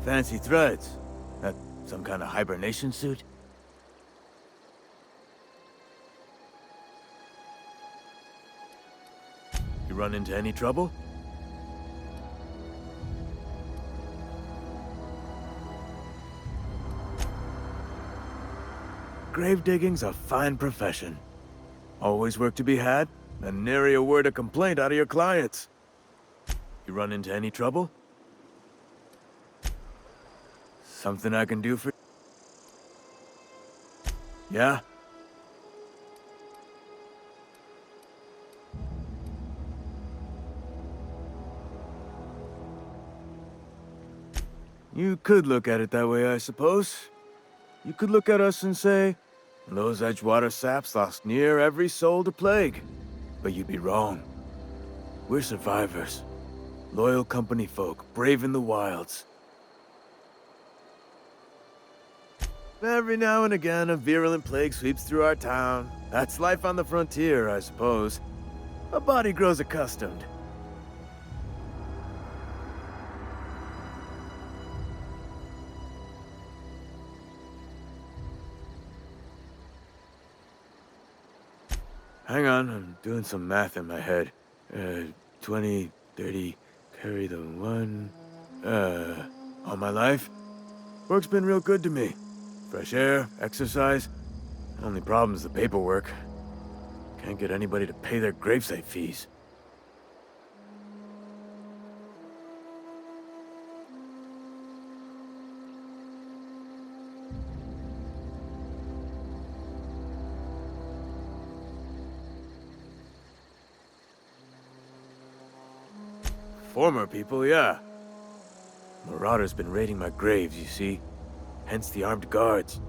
Fancy threads. That some kind of hibernation suit? You run into any trouble? Grave digging's a fine profession. Always work to be had, and nary a word of complaint out of your clients. You run into any trouble? Something I can do for... Yeah? You could look at it that way, I suppose. You could look at us and say, those Edgewater saps lost near every soul to plague. But you'd be wrong. We're survivors. Loyal company folk, braving the wilds. Every now and again, a virulent plague sweeps through our town. That's life on the frontier, I suppose. A body grows accustomed. Hang on, I'm doing some math in my head. 20, 30, carry the one... all my life? Work's been real good to me. Fresh air, exercise. Only problem's the paperwork. Can't get anybody to pay their gravesite fees. Former people, yeah. Marauders been raiding my graves, you see. Hence the armed guards.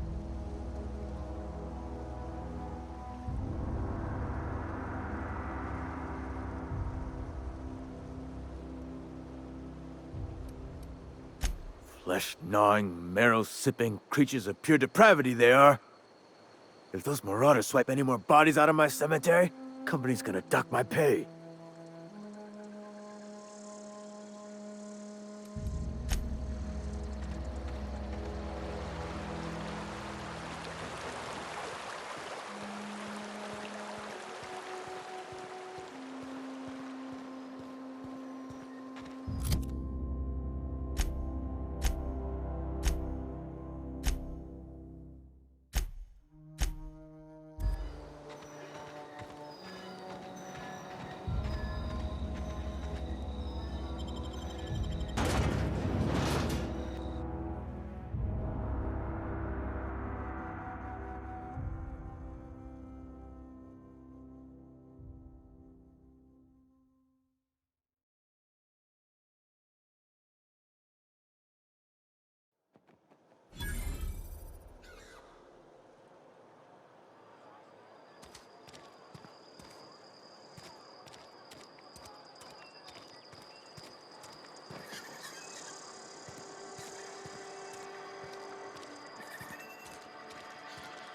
Flesh-gnawing, marrow-sipping creatures of pure depravity they are. If those marauders swipe any more bodies out of my cemetery, company's gonna dock my pay.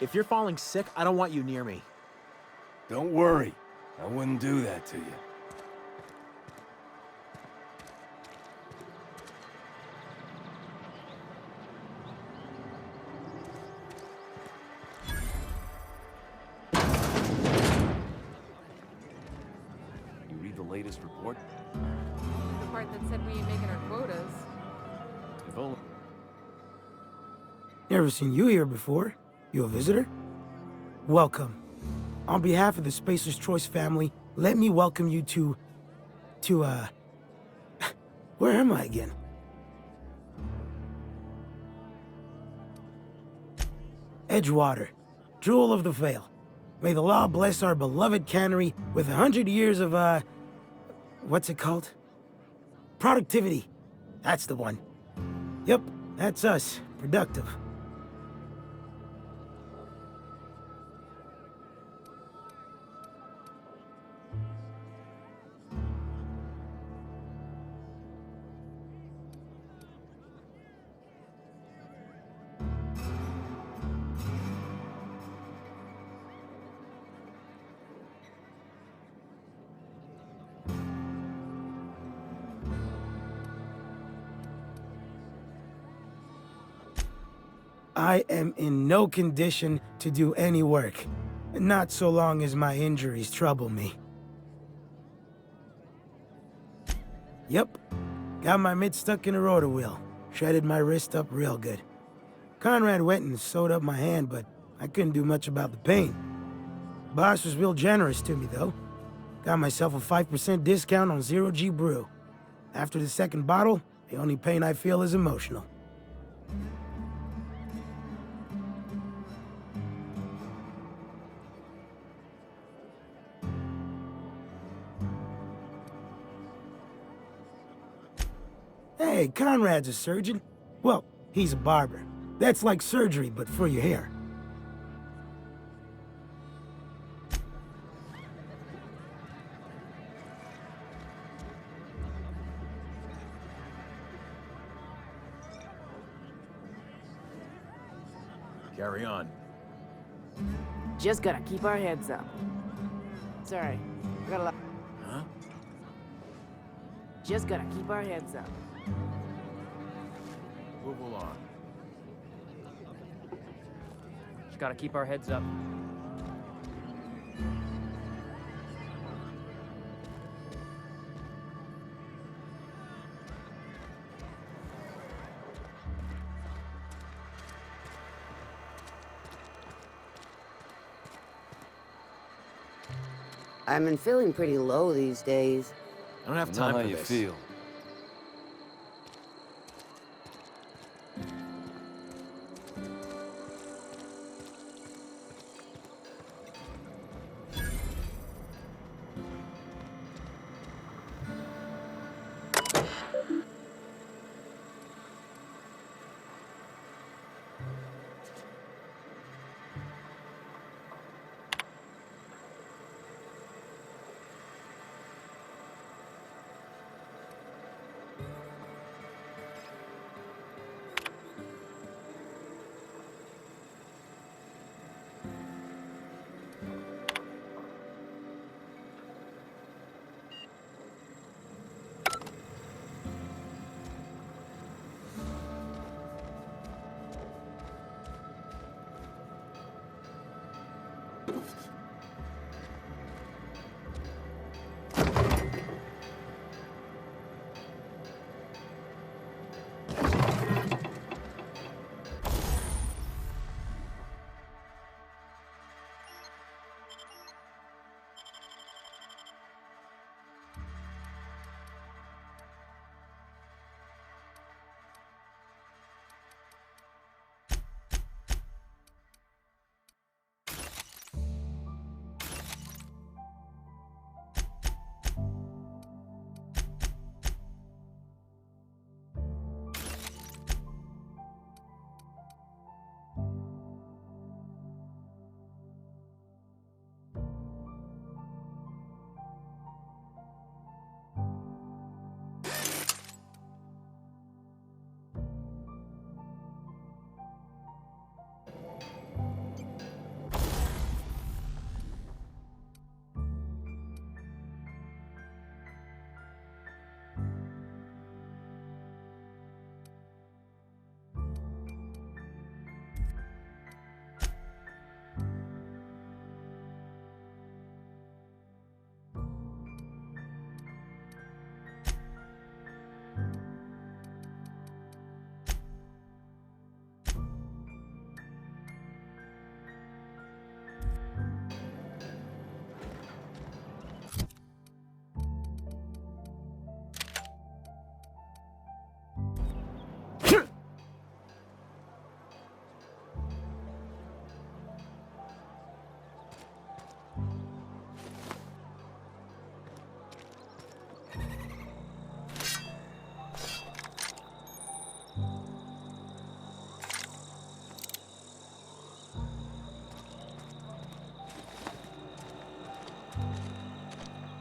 If you're falling sick, I don't want you near me. Don't worry. I wouldn't do that to you. You read the latest report? The part that said we ain't making our quotas. If only... Never seen you here before. You a visitor? Welcome. On behalf of the Spacer's Choice family, let me welcome you to, where am I again? Edgewater, Jewel of the Vale. May the law bless our beloved cannery with 100 years of, what's it called? Productivity. That's the one. Yep, that's us. Productive. I am in no condition to do any work. Not so long as my injuries trouble me. Yep. Got my mid stuck in a rotor wheel. Shredded my wrist up real good. Conrad went and sewed up my hand, but I couldn't do much about the pain. Boss was real generous to me, though. Got myself a 5% discount on Zero G Brew. After the second bottle, the only pain I feel is emotional. Hey, Conrad's a surgeon. Well, he's a barber. That's like surgery, but for your hair. Carry on. Just gotta keep our heads up. Sorry, I got a lot. Huh? Just gotta keep our heads up. Move along. Just gotta keep our heads up. I've been feeling pretty low these days. I don't have I time know for how you this. feel.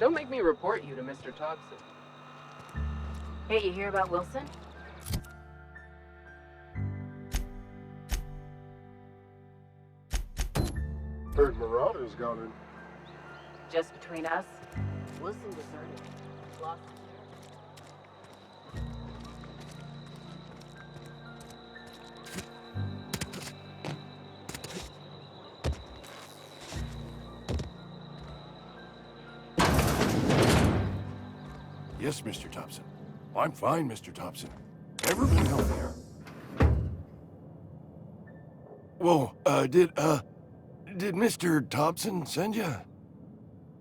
Don't make me report you to Mr. Thompson. Hey, you hear about Wilson? Heard Marauders got in. Just between us, Wilson deserted. Lost his sheriff. Yes, Mr. Thompson. I'm fine, Mr. Thompson. Never been healthier. Whoa, did Mr. Thompson send you?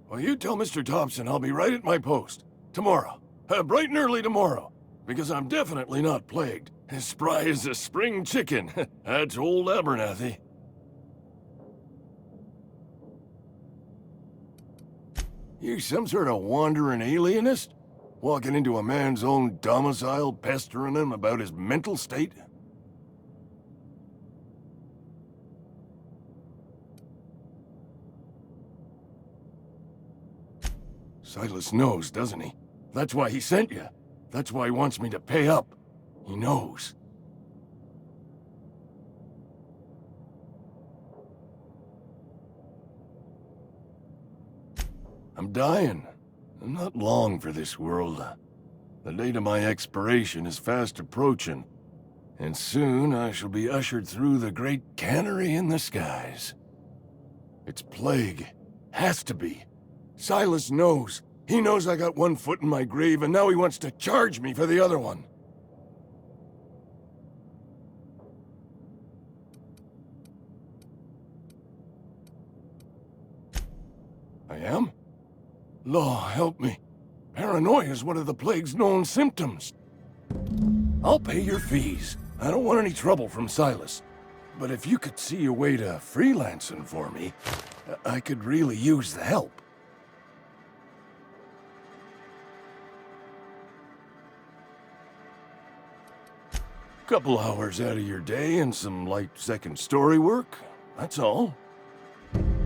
Well, you tell Mr. Thompson I'll be right at my post. Tomorrow. Bright and early tomorrow. Because I'm definitely not plagued. As spry as a spring chicken. That's old Abernathy. You some sort of wandering alienist? Walking into a man's own domicile, pestering him about his mental state? Silas knows, doesn't he? That's why he sent you. That's why he wants me to pay up. He knows. I'm dying. I'm not long for this world. The date of my expiration is fast approaching, and soon I shall be ushered through the great cannery in the skies. It's plague. Has to be. Silas knows. He knows I got one foot in my grave, and now he wants to charge me for the other one. I am? Law, help me. Paranoia is one of the plague's known symptoms. I'll pay your fees. I don't want any trouble from Silas. But if you could see a way to freelancing for me, I could really use the help. Couple hours out of your day and some light second story work, that's all.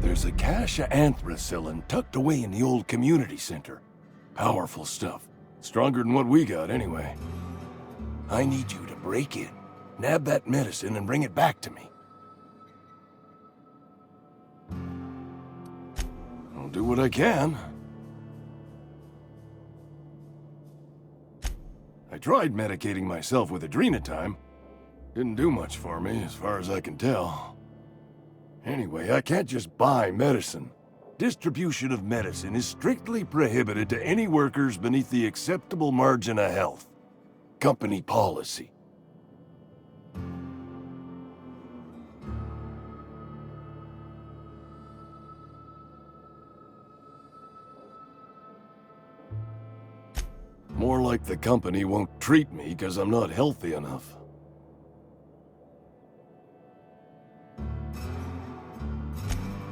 There's a cache of anthracillin tucked away in the old community center. Powerful stuff. Stronger than what we got, anyway. I need you to break in, nab that medicine, and bring it back to me. I'll do what I can. I tried medicating myself with adrenatime. Didn't do much for me, as far as I can tell. Anyway, I can't just buy medicine. Distribution of medicine is strictly prohibited to any workers beneath the acceptable margin of health. Company policy. More like the company won't treat me because I'm not healthy enough.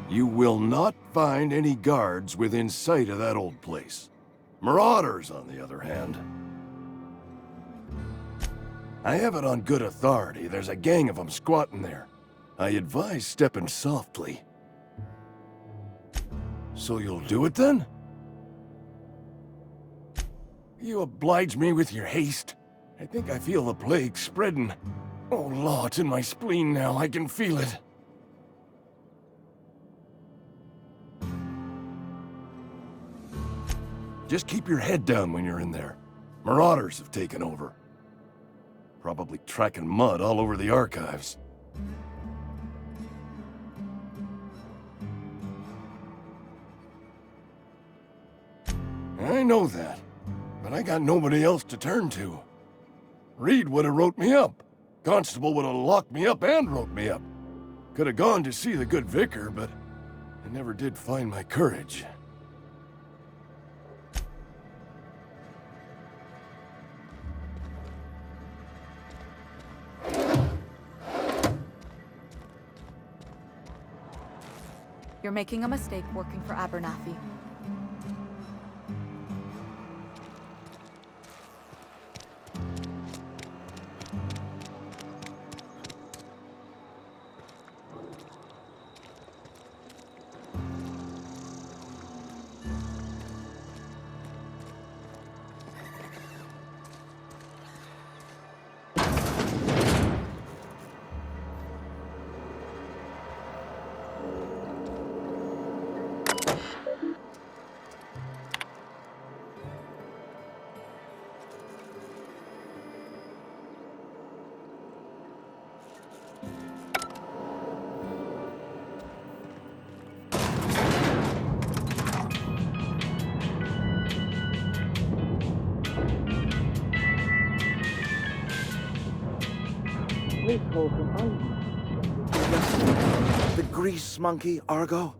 You will not find any guards within sight of that old place. Marauders, on the other hand. I have it on good authority. There's a gang of them squatting there. I advise stepping softly. So you'll do it then? You oblige me with your haste. I think I feel the plague spreading. Oh, law, it's in my spleen now. I can feel it. Just keep your head down when you're in there. Marauders have taken over. Probably tracking mud all over the archives. I know that, but I got nobody else to turn to. Reed would have wrote me up. Constable would have locked me up and wrote me up. Could have gone to see the good vicar, but I never did find my courage. You're making a mistake working for Abernathy. Miss Holcomb, are you? The grease monkey, Argo?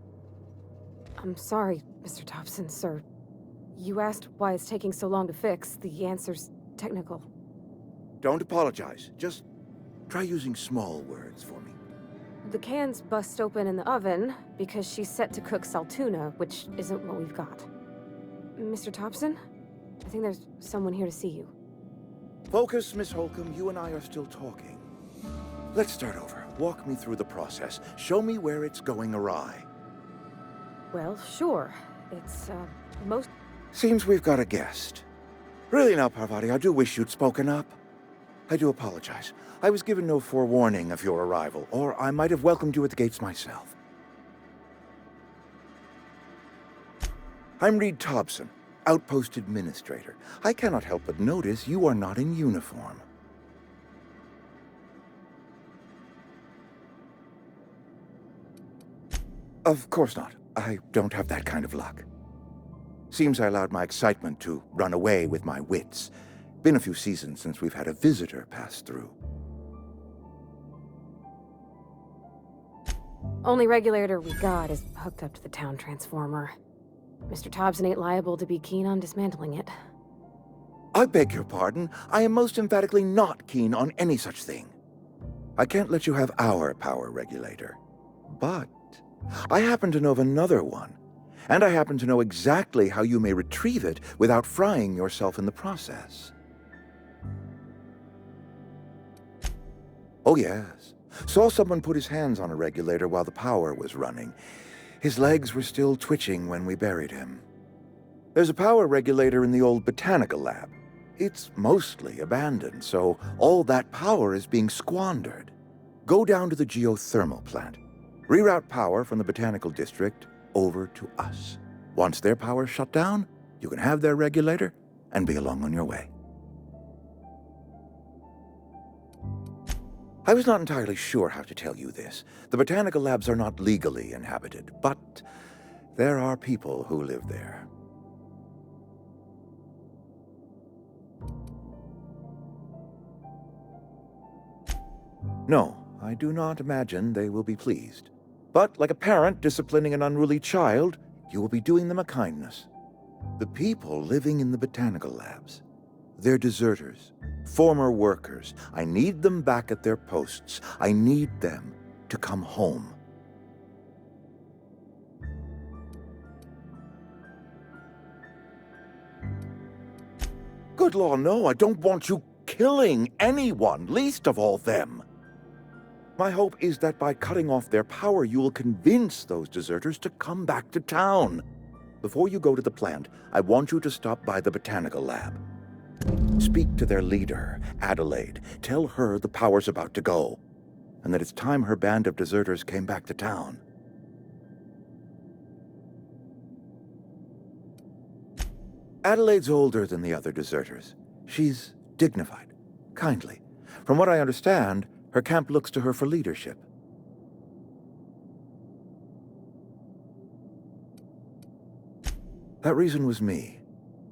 I'm sorry, Mr. Thompson, sir. You asked why it's taking so long to fix. The answer's technical. Don't apologize. Just try using small words for me. The can's bust open in the oven because she's set to cook saltuna, which isn't what we've got. Mr. Thompson? I think there's someone here to see you. Focus, Miss Holcomb. You and I are still talking. Let's start over. Walk me through the process. Show me where it's going awry. Well, sure. It's, most... Seems we've got a guest. Really now, Parvati, I do wish you'd spoken up. I do apologize. I was given no forewarning of your arrival, or I might have welcomed you at the gates myself. I'm Reed Thompson, Outpost Administrator. I cannot help but notice you are not in uniform. Of course not. I don't have that kind of luck. Seems I allowed my excitement to run away with my wits. Been a few seasons since we've had a visitor pass through. Only regulator we got is hooked up to the town transformer. Mr. Thompson ain't liable to be keen on dismantling it. I beg your pardon. I am most emphatically not keen on any such thing. I can't let you have our power regulator. But I happen to know of another one. And I happen to know exactly how you may retrieve it without frying yourself in the process. Oh, yes. Saw someone put his hands on a regulator while the power was running. His legs were still twitching when we buried him. There's a power regulator in the old botanical lab. It's mostly abandoned, so all that power is being squandered. Go down to the geothermal plant. Reroute power from the botanical district over to us. Once their power's shut down, you can have their regulator and be along on your way. I was not entirely sure how to tell you this. The botanical labs are not legally inhabited, but there are people who live there. No, I do not imagine they will be pleased. But like a parent disciplining an unruly child, you will be doing them a kindness. The people living in the botanical labs, they're deserters, former workers. I need them back at their posts. I need them to come home. Good law, no, I don't want you killing anyone, least of all them. My hope is that by cutting off their power, you will convince those deserters to come back to town. Before you go to the plant, I want you to stop by the botanical lab. Speak to their leader, Adelaide. Tell her the power's about to go, and that it's time her band of deserters came back to town. Adelaide's older than the other deserters. She's dignified, kindly. From what I understand, her camp looks to her for leadership. That reason was me.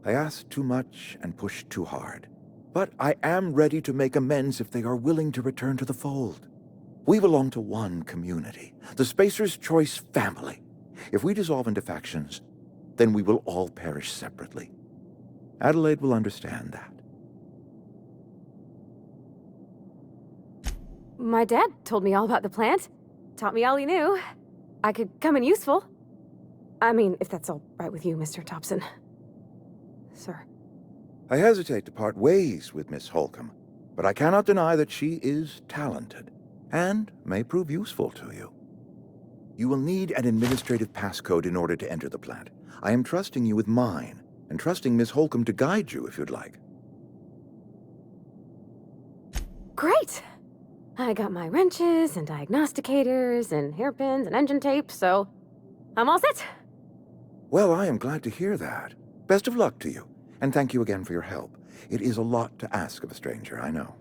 I asked too much and pushed too hard. But I am ready to make amends if they are willing to return to the fold. We belong to one community, the Spacer's Choice family. If we dissolve into factions, then we will all perish separately. Adelaide will understand that. My dad told me all about the plant. Taught me all he knew. I could come in useful. I mean, if that's all right with you, Mr. Thompson. Sir. I hesitate to part ways with Miss Holcomb, but I cannot deny that she is talented, and may prove useful to you. You will need an administrative passcode in order to enter the plant. I am trusting you with mine, and trusting Miss Holcomb to guide you if you'd like. Great! I got my wrenches and diagnosticators and hairpins and engine tape, so I'm all set. Well, I am glad to hear that. Best of luck to you, and thank you again for your help. It is a lot to ask of a stranger, I know.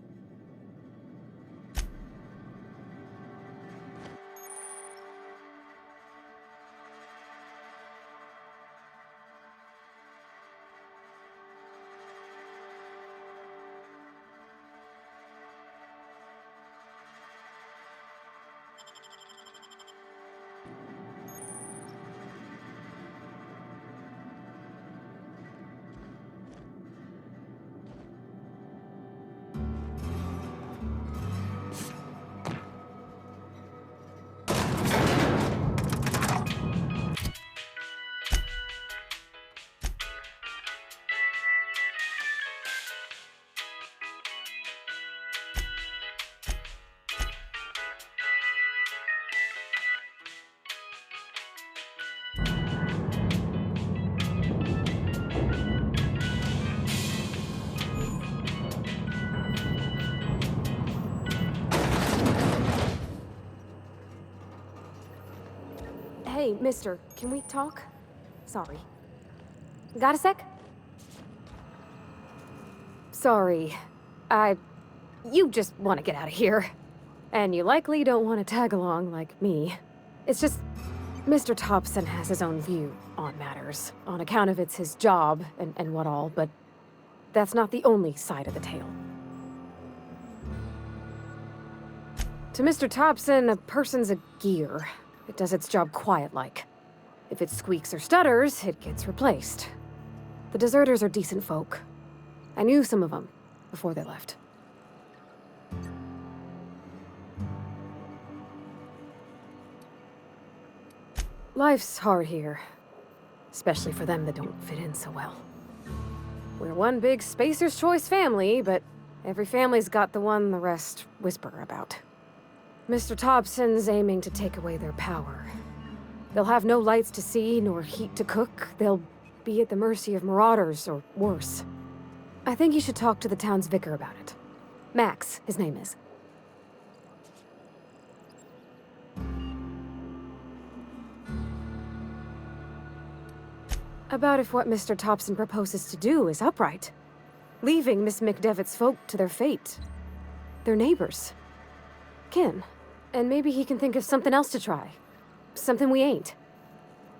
Mister, can we talk? Sorry. Got a sec? Sorry. You just want to get out of here. And you likely don't want to tag along like me. It's just, Mr. Thompson has his own view on matters, on account of it's his job and what all, but that's not the only side of the tale. To Mr. Thompson, a person's a gear. It does its job quiet-like. If it squeaks or stutters, it gets replaced. The deserters are decent folk. I knew some of them before they left. Life's hard here, especially for them that don't fit in so well. We're one big Spacer's Choice family, but every family's got the one the rest whisper about. Mr. Thompson's aiming to take away their power. They'll have no lights to see, nor heat to cook. They'll be at the mercy of marauders, or worse. I think you should talk to the town's vicar about it. Max, his name is. About if what Mr. Thompson proposes to do is upright. Leaving Miss McDevitt's folk to their fate. They're neighbors. Kin. And maybe he can think of something else to try. Something we ain't.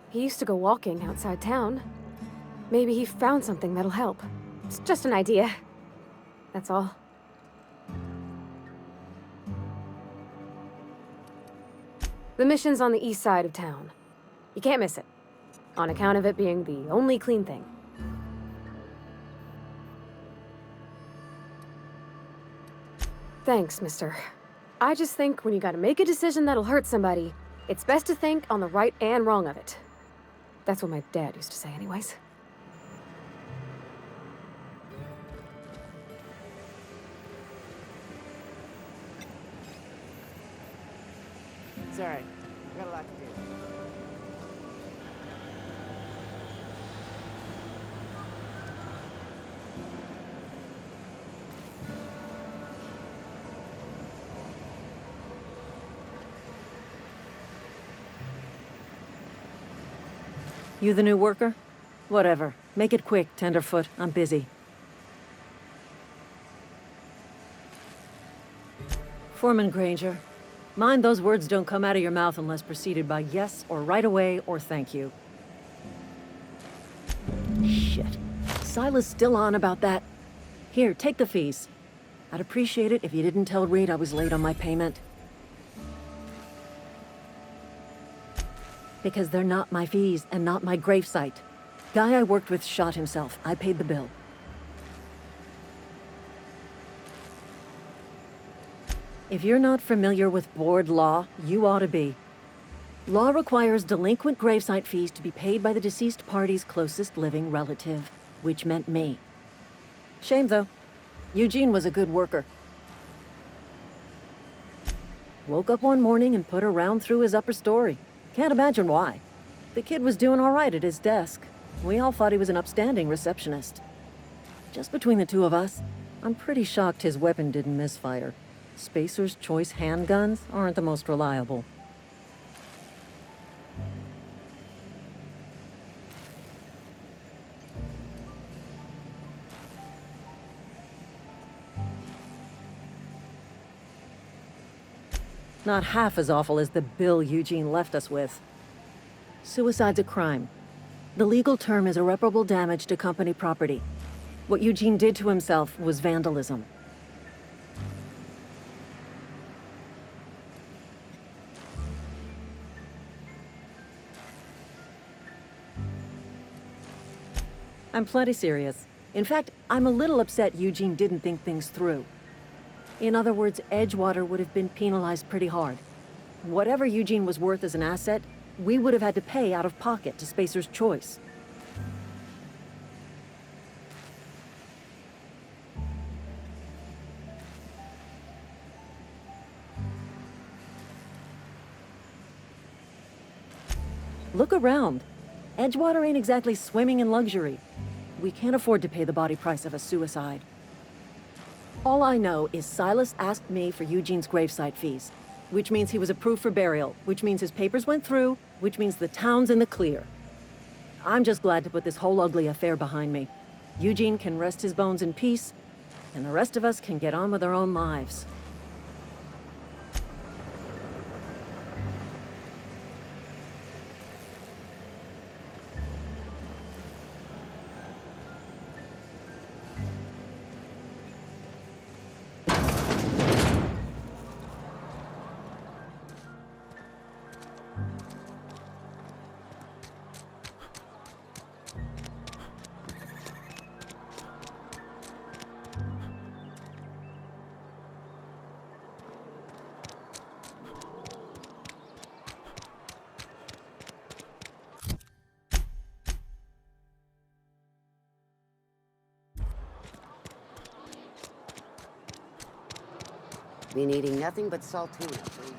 He used to go walking outside town. Maybe he found something that'll help. It's just an idea. That's all. The mission's on the east side of town. You can't miss it. On account of it being the only clean thing. Thanks, mister. I just think when you gotta make a decision that'll hurt somebody, it's best to think on the right and wrong of it. That's what my dad used to say anyways. Sorry, I got a lot to do. You the new worker? Whatever. Make it quick, Tenderfoot. I'm busy. Foreman Granger. Mind those words don't come out of your mouth unless preceded by yes, or right away, or thank you. Shit. Silas still on about that. Here, take the fees. I'd appreciate it if you didn't tell Reed I was late on my payment. Because they're not my fees and not my gravesite. Guy I worked with shot himself. I paid the bill. If you're not familiar with board law, you ought to be. Law requires delinquent gravesite fees to be paid by the deceased party's closest living relative, which meant me. Shame, though. Eugene was a good worker. Woke up one morning and put a round through his upper story. Can't imagine why. The kid was doing all right at his desk. We all thought he was an upstanding receptionist. Just between the two of us, I'm pretty shocked his weapon didn't misfire. Spacer's Choice handguns aren't the most reliable. Not half as awful as the bill Eugene left us with. Suicide's a crime. The legal term is irreparable damage to company property. What Eugene did to himself was vandalism. I'm plenty serious. In fact, I'm a little upset Eugene didn't think things through. In other words, Edgewater would have been penalized pretty hard. Whatever Eugene was worth as an asset, we would have had to pay out of pocket to Spacer's Choice. Look around. Edgewater ain't exactly swimming in luxury. We can't afford to pay the body price of a suicide. All I know is Silas asked me for Eugene's gravesite fees. which means he was approved for burial, which means his papers went through, which means the town's in the clear. I'm just glad to put this whole ugly affair behind me. Eugene can rest his bones in peace, and the rest of us can get on with our own lives. Been eating nothing but salt tuna for a year.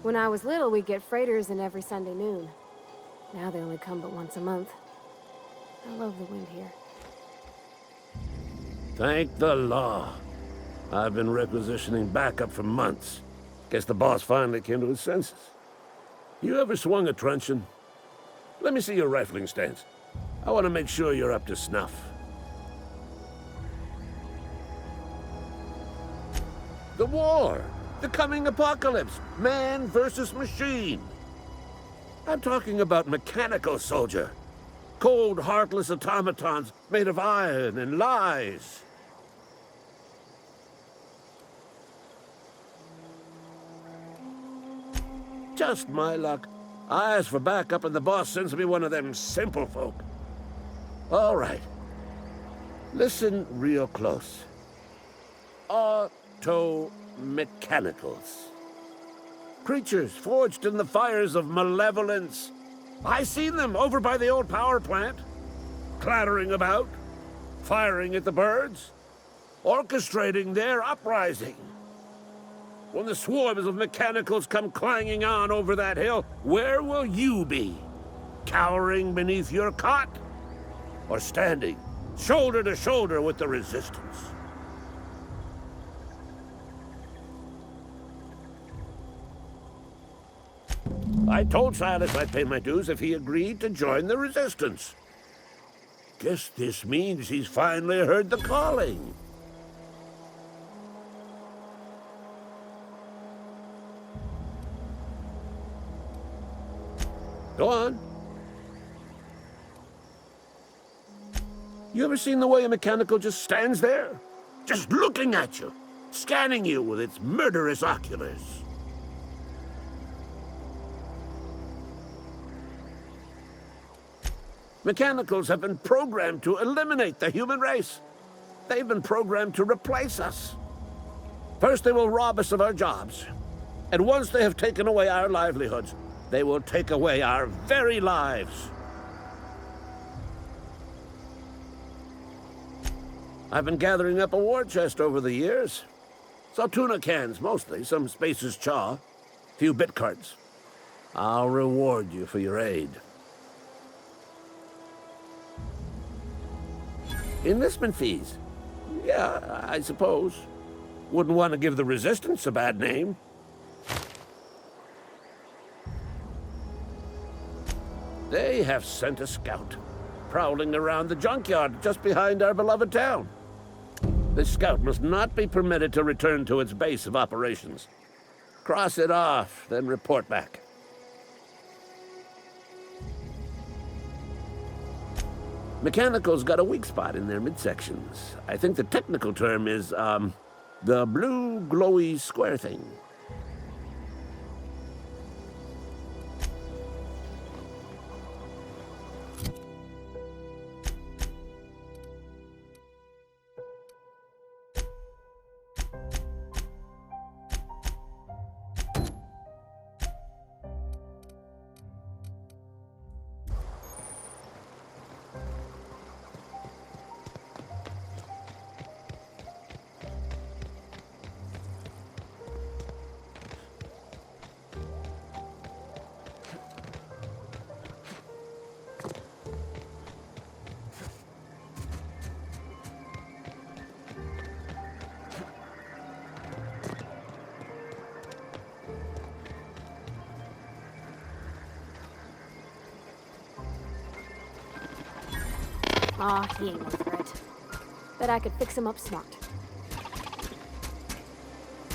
When I was little, we'd get freighters in every Sunday noon. Now they only come but once a month. I love the wind here. Thank the law. I've been requisitioning backup for months. Guess the boss finally came to his senses. You ever swung a truncheon? Let me see your rifling stance. I want to make sure you're up to snuff. The war! The coming apocalypse! Man versus machine! I'm talking about mechanical soldier. Cold, heartless automatons made of iron and lies. Just my luck. I ask for backup and the boss sends me one of them simple folk. All right. Listen real close. Auto-mechanicals. Creatures forged in the fires of malevolence. I seen them over by the old power plant. Clattering about, firing at the birds, orchestrating their uprising. When the swarms of mechanicals come clanging on over that hill, where will you be? Cowering beneath your cot? Or standing, shoulder to shoulder with the resistance? I told Silas I'd pay my dues if he agreed to join the resistance. Guess this means he's finally heard the calling. Go on. You ever seen the way a mechanical just stands there? Just looking at you, scanning you with its murderous oculars. Mechanicals have been programmed to eliminate the human race. They've been programmed to replace us. First, they will rob us of our jobs. And once they have taken away our livelihoods, they will take away our very lives. I've been gathering up a war chest over the years. Saw tuna cans, mostly, some Spacer's chaw, few bit cards. I'll reward you for your aid. Enlistment fees? Yeah, I suppose. Wouldn't want to give the Resistance a bad name. They have sent a scout, prowling around the junkyard just behind our beloved town. This scout must not be permitted to return to its base of operations. Cross it off, then report back. Mechanicals got a weak spot in their midsections. I think the technical term is, the blue glowy square thing. Aw, he ain't no threat. Bet I could fix him up smart.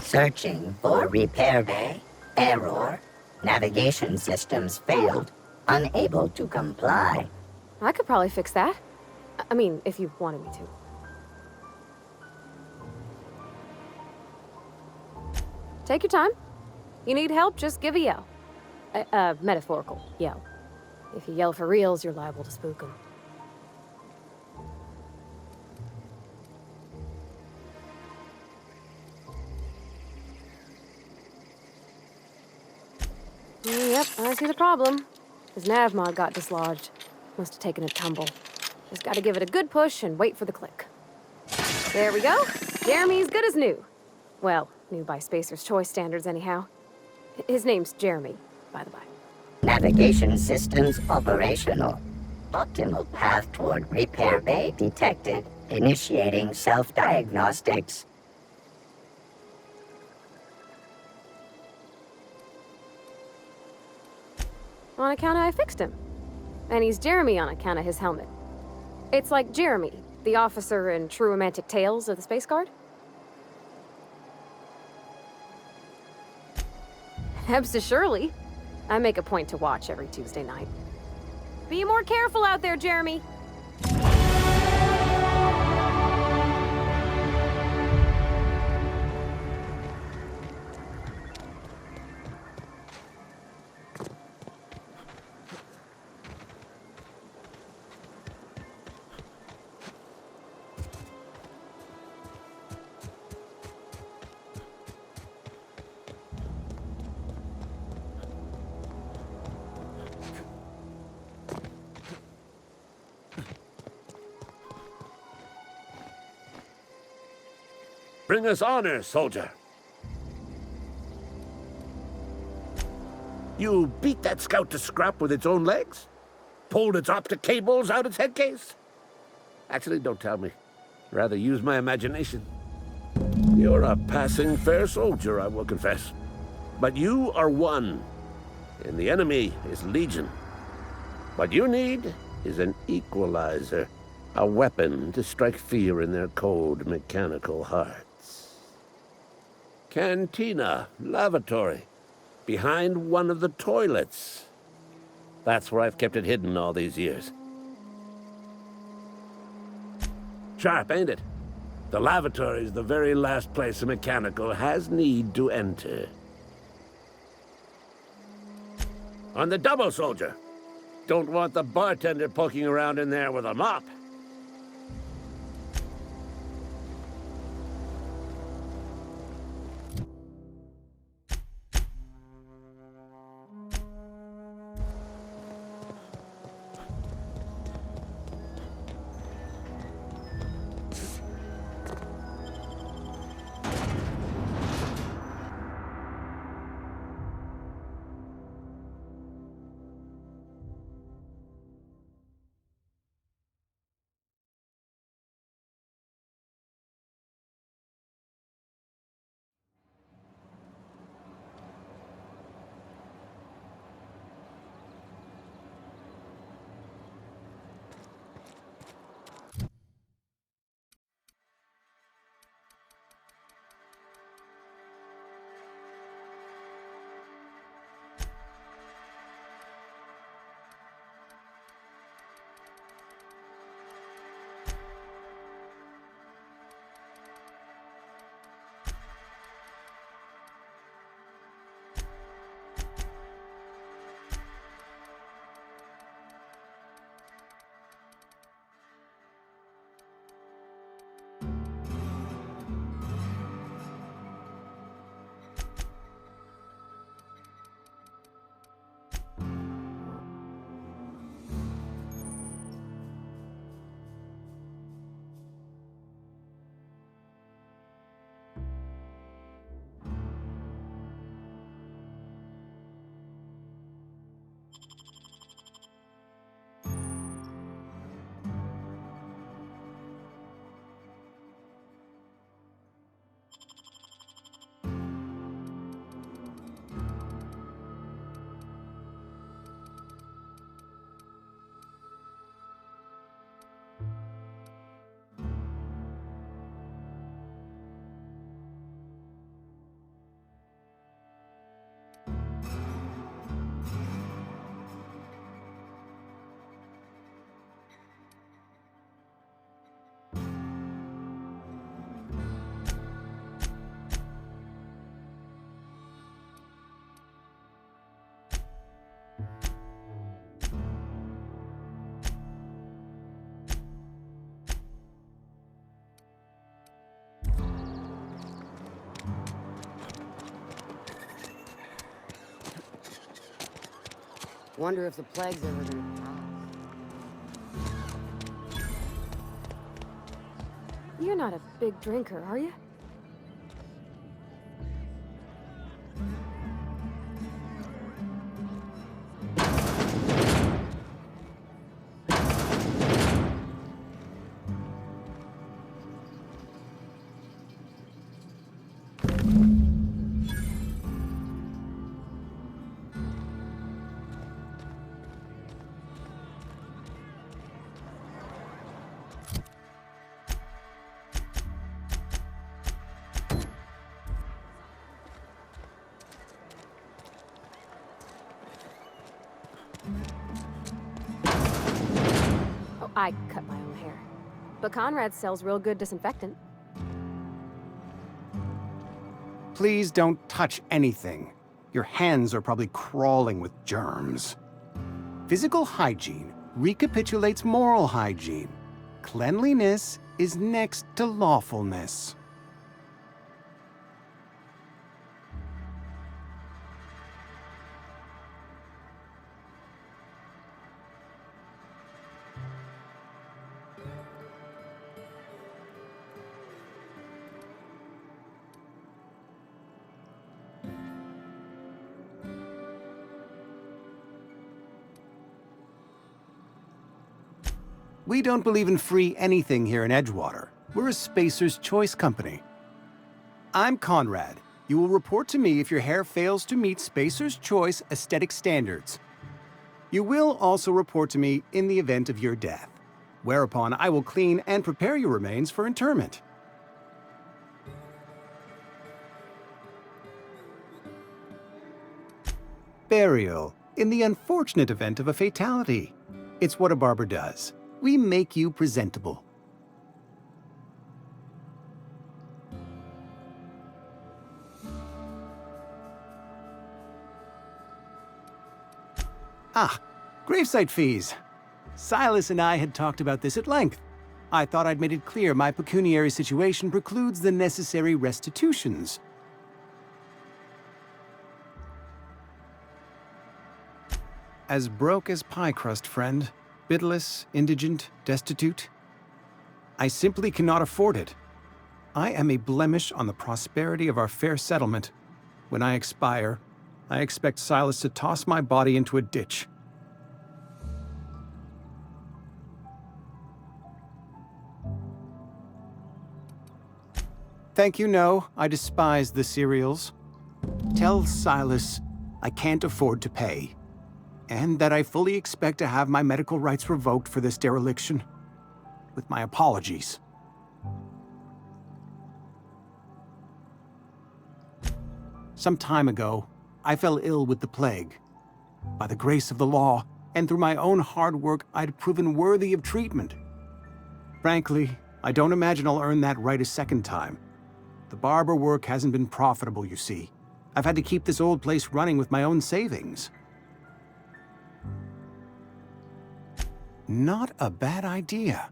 Searching for repair bay. Error. Navigation systems failed. Unable to comply. I could probably fix that. I mean, if you wanted me to. Take your time. You need help, just give a yell. Metaphorical yell. If you yell for reals, you're liable to spook 'em. Yep, I see the problem. His nav mod got dislodged. Must have taken a tumble. Just gotta give it a good push and wait for the click. There we go. Jeremy's good as new. Well, new by Spacer's Choice standards, anyhow. His name's Jeremy, by the by. Navigation systems operational. Optimal path toward repair bay detected. Initiating self-diagnostics. On account of I fixed him. And he's Jeremy on account of his helmet. It's like Jeremy, the officer in True Romantic Tales of the Space Guard. Absolutely. I make a point to watch every Tuesday night. Be more careful out there, Jeremy. Bring us honor, soldier. You beat that scout to scrap with its own legs? Pulled its optic cables out its headcase? Actually, don't tell me. Rather use my imagination. You're a passing fair soldier, I will confess. But you are one, and the enemy is legion. What you need is an equalizer, a weapon to strike fear in their cold, mechanical hearts. Cantina, lavatory, behind one of the toilets. That's where I've kept it hidden all these years. Sharp, ain't it? The lavatory's the very last place a mechanical has need to enter. On the double, soldier. Don't want the bartender poking around in there with a mop. Wonder if the plague's ever gonna pass. You're not a big drinker, are you? Oh, I cut my own hair. But Conrad sells real good disinfectant. Please don't touch anything. Your hands are probably crawling with germs. Physical hygiene recapitulates moral hygiene. Cleanliness is next to lawfulness. We don't believe in free anything here in Edgewater. We're a Spacer's Choice company. I'm Conrad. You will report to me if your hair fails to meet Spacer's Choice aesthetic standards. You will also report to me in the event of your death, whereupon I will clean and prepare your remains for interment. Burial in the unfortunate event of a fatality. It's what a barber does. We make you presentable. Ah, gravesite fees. Silas and I had talked about this at length. I thought I'd made it clear my pecuniary situation precludes the necessary restitutions. As broke as pie crust, friend. Bidless, indigent, destitute. I simply cannot afford it. I am a blemish on the prosperity of our fair settlement. When I expire, I expect Silas to toss my body into a ditch. Thank you, no. I despise the cereals. Tell Silas I can't afford to pay, and that I fully expect to have my medical rights revoked for this dereliction. With my apologies. Some time ago, I fell ill with the plague. By the grace of the law, and through my own hard work, I'd proven worthy of treatment. Frankly, I don't imagine I'll earn that right a second time. The barber work hasn't been profitable, you see. I've had to keep this old place running with my own savings. Not a bad idea.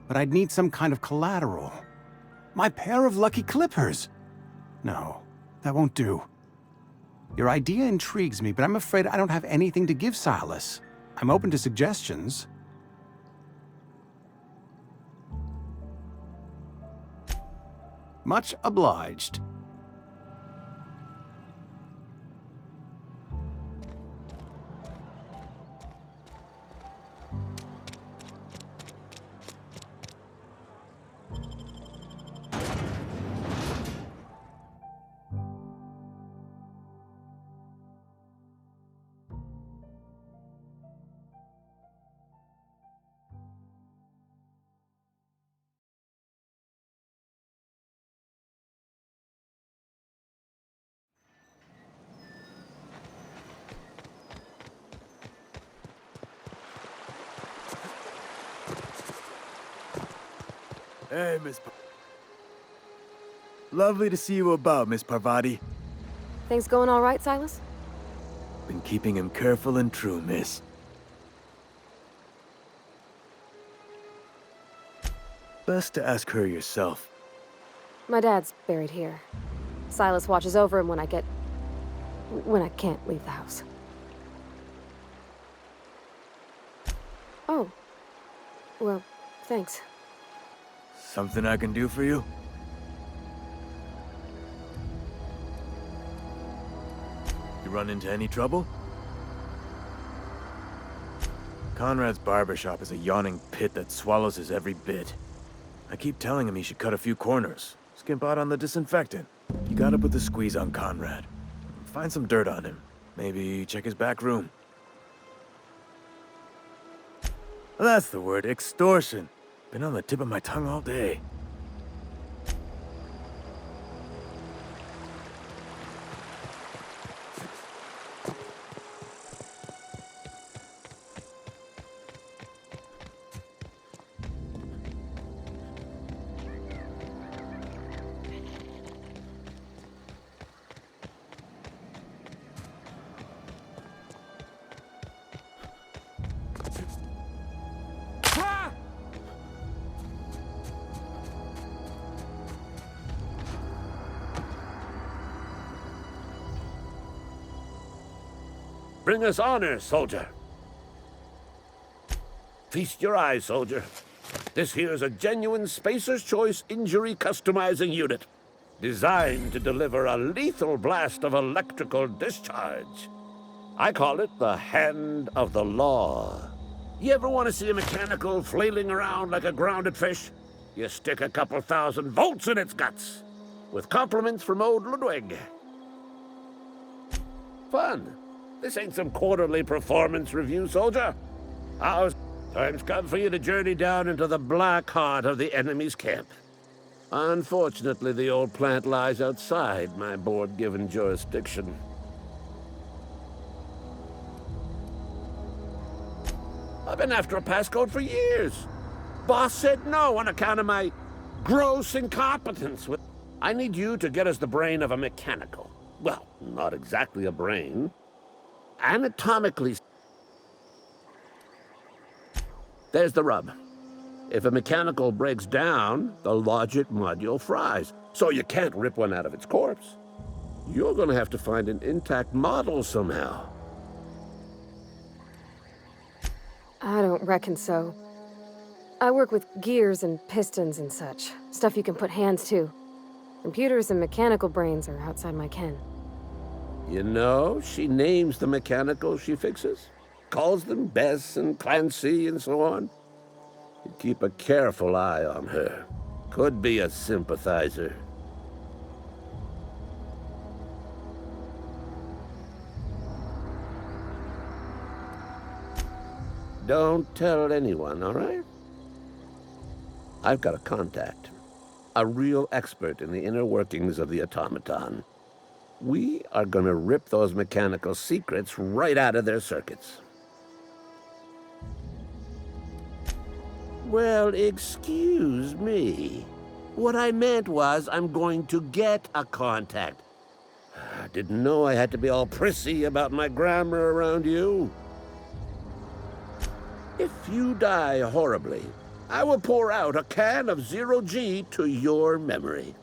But I'd need some kind of collateral. My pair of lucky clippers! No, that won't do. Your idea intrigues me, but I'm afraid I don't have anything to give Silas. I'm open to suggestions. Much obliged. Hey, Lovely to see you about, Miss Parvati. Things going all right, Silas? Been keeping him careful and true, miss. Best to ask her yourself. My dad's buried here. Silas watches over him when I can't leave the house. Oh. Well, thanks. Something I can do for you? You run into any trouble? Conrad's barbershop is a yawning pit that swallows his every bit. I keep telling him he should cut a few corners, skimp out on the disinfectant. You gotta put the squeeze on Conrad. Find some dirt on him. Maybe check his back room. That's the word, extortion. Been on the tip of my tongue all day. Bring us honor, soldier. Feast your eyes, soldier. This here's a genuine Spacer's Choice injury customizing unit, designed to deliver a lethal blast of electrical discharge. I call it the Hand of the Law. You ever want to see a mechanical flailing around like a grounded fish? You stick a couple thousand volts in its guts. With compliments from old Ludwig. Fun. This ain't some quarterly performance review, soldier. Time's come for you to journey down into the black heart of the enemy's camp. Unfortunately, the old plant lies outside my board-given jurisdiction. I've been after a passcode for years. Boss said no on account of my gross incompetence. I need you to get us the brain of a mechanical. Well, not exactly a brain. Anatomically. There's the rub. If a mechanical breaks down, the logic module fries. So you can't rip one out of its corpse. You're gonna have to find an intact model somehow. I don't reckon so. I work with gears and pistons and such. Stuff you can put hands to. Computers and mechanical brains are outside my ken. You know, she names the mechanicals she fixes. Calls them Bess and Clancy and so on. You keep a careful eye on her. Could be a sympathizer. Don't tell anyone, all right? I've got a contact. A real expert in the inner workings of the automaton. We are gonna rip those mechanical secrets right out of their circuits. Well, excuse me. What I meant was I'm going to get a contact. I didn't know I had to be all prissy about my grammar around you. If you die horribly, I will pour out a can of 0G to your memory.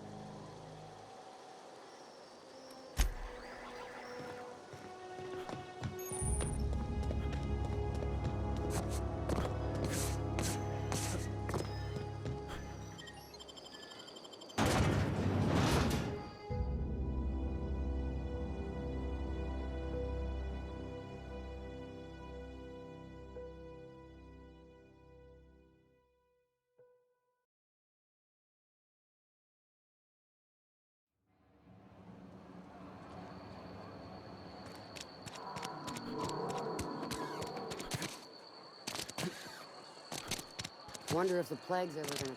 Wonder if the plague's ever gonna...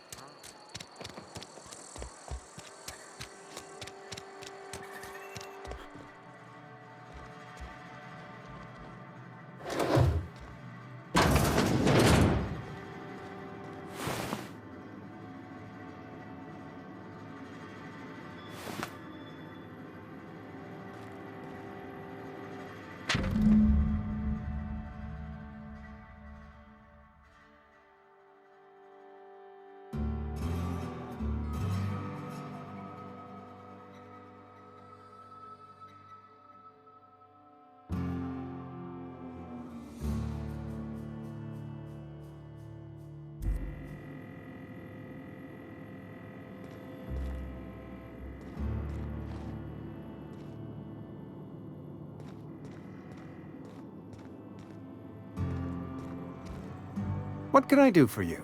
What can I do for you?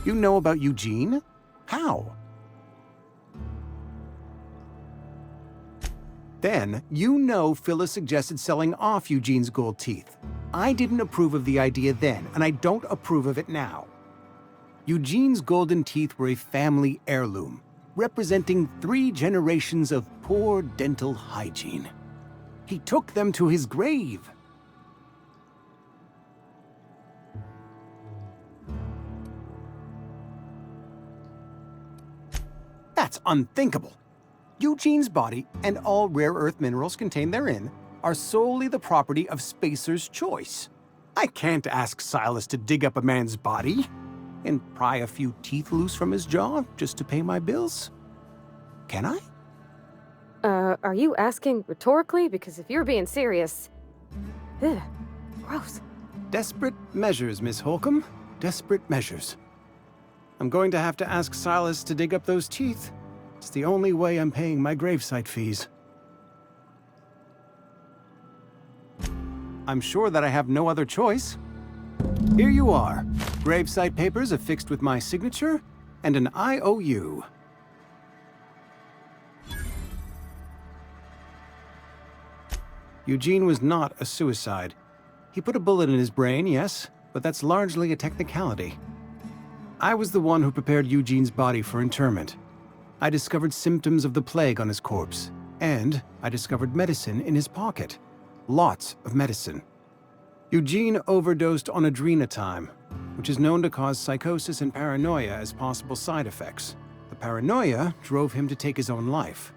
You know about Eugene? How? Then, you know Phyllis suggested selling off Eugene's gold teeth. I didn't approve of the idea then, and I don't approve of it now. Eugene's golden teeth were a family heirloom, representing 3 generations of poor dental hygiene. He took them to his grave. That's unthinkable. Eugene's body and all rare earth minerals contained therein are solely the property of Spacer's choice. I can't ask Silas to dig up a man's body and pry a few teeth loose from his jaw just to pay my bills. Can I? Are you asking rhetorically? Because if you're being serious... Ugh, gross. Desperate measures, Miss Holcomb. Desperate measures. I'm going to have to ask Silas to dig up those teeth. It's the only way I'm paying my gravesite fees. I'm sure that I have no other choice. Here you are. Gravesite papers affixed with my signature and an IOU. Eugene was not a suicide. He put a bullet in his brain, yes, but that's largely a technicality. I was the one who prepared Eugene's body for interment. I discovered symptoms of the plague on his corpse, and I discovered medicine in his pocket. Lots of medicine. Eugene overdosed on adrenatime, which is known to cause psychosis and paranoia as possible side effects. The paranoia drove him to take his own life.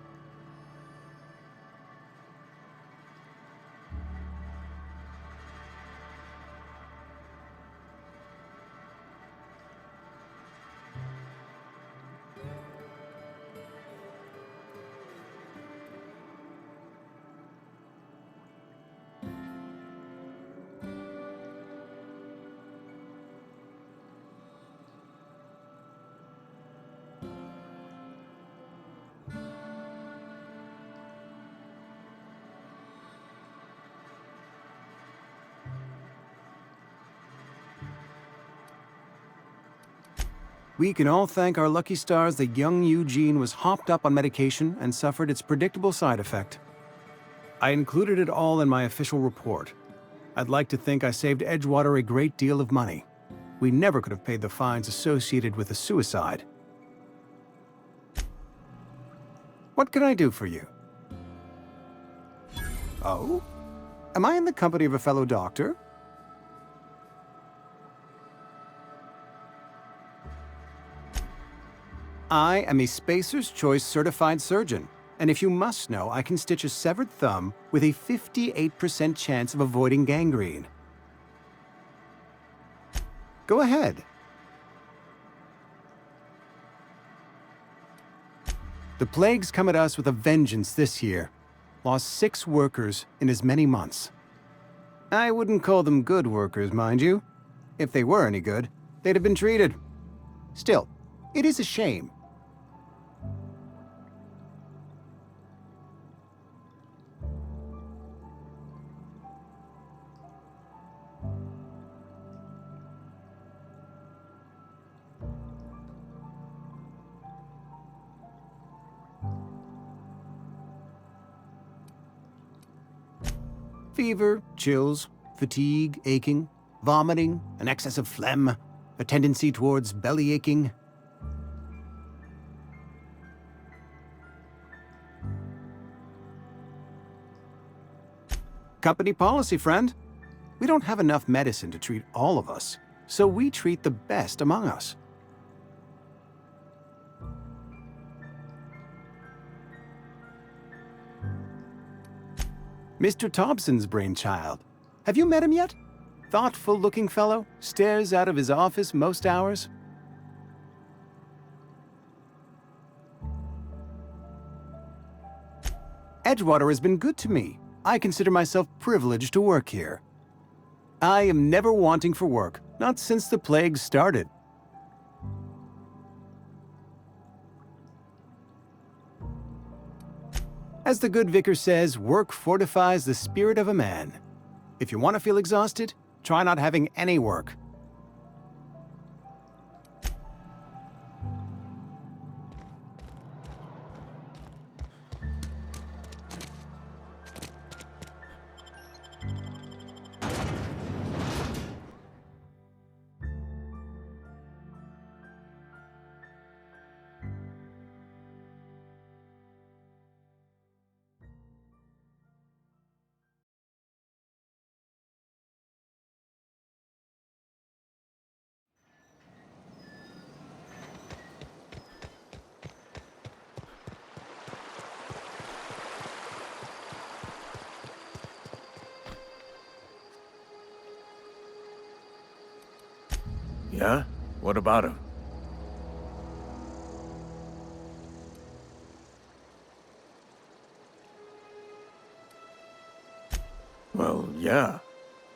We can all thank our lucky stars that young Eugene was hopped up on medication and suffered its predictable side effect. I included it all in my official report. I'd like to think I saved Edgewater a great deal of money. We never could have paid the fines associated with a suicide. What can I do for you? Oh? Am I in the company of a fellow doctor? I am a Spacer's Choice certified surgeon, and if you must know, I can stitch a severed thumb with a 58% chance of avoiding gangrene. Go ahead. The plague's come at us with a vengeance this year. Lost 6 workers in as many months. I wouldn't call them good workers, mind you. If they were any good, they'd have been treated. Still, it is a shame. Fever, chills, fatigue, aching, vomiting, an excess of phlegm, a tendency towards belly aching. Company policy, friend. We don't have enough medicine to treat all of us, so we treat the best among us. Mr. Thompson's brainchild. Have you met him yet? Thoughtful-looking fellow, stares out of his office most hours. Edgewater has been good to me. I consider myself privileged to work here. I am never wanting for work, not since the plague started. As the good vicar says, work fortifies the spirit of a man. If you want to feel exhausted, try not having any work. Yeah? What about him? Well, yeah.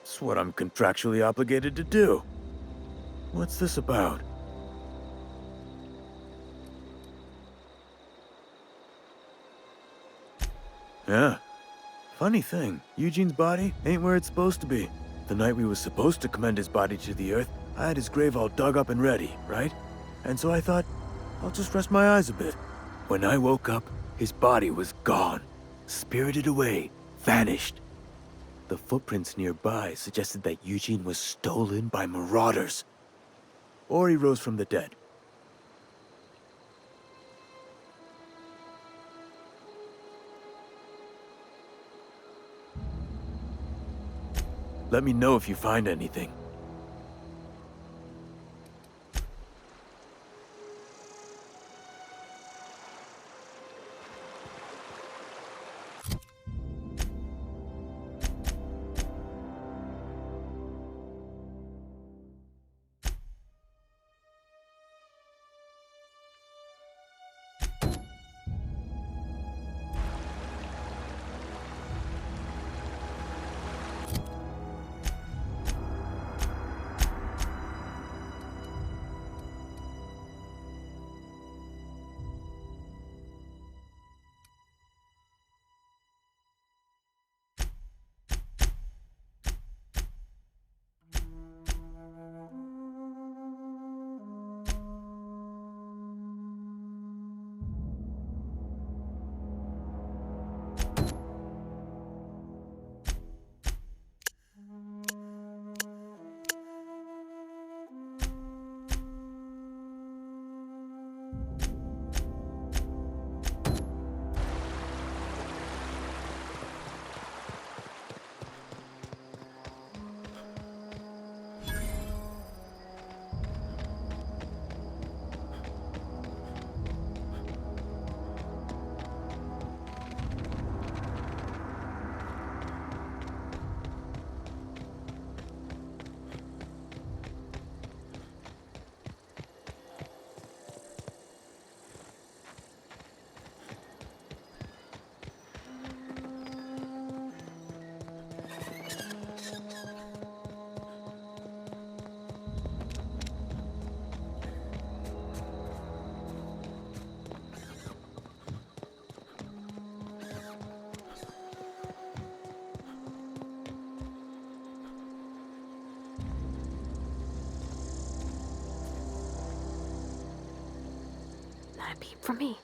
It's what I'm contractually obligated to do. What's this about? Yeah. Funny thing, Eugene's body ain't where it's supposed to be. The night we was supposed to commend his body to the earth, I had his grave all dug up and ready, right? And so I thought, I'll just rest my eyes a bit. When I woke up, his body was gone. Spirited away. Vanished. The footprints nearby suggested that Eugene was stolen by marauders. or he rose from the dead. Let me know if you find anything. Not a peep from me.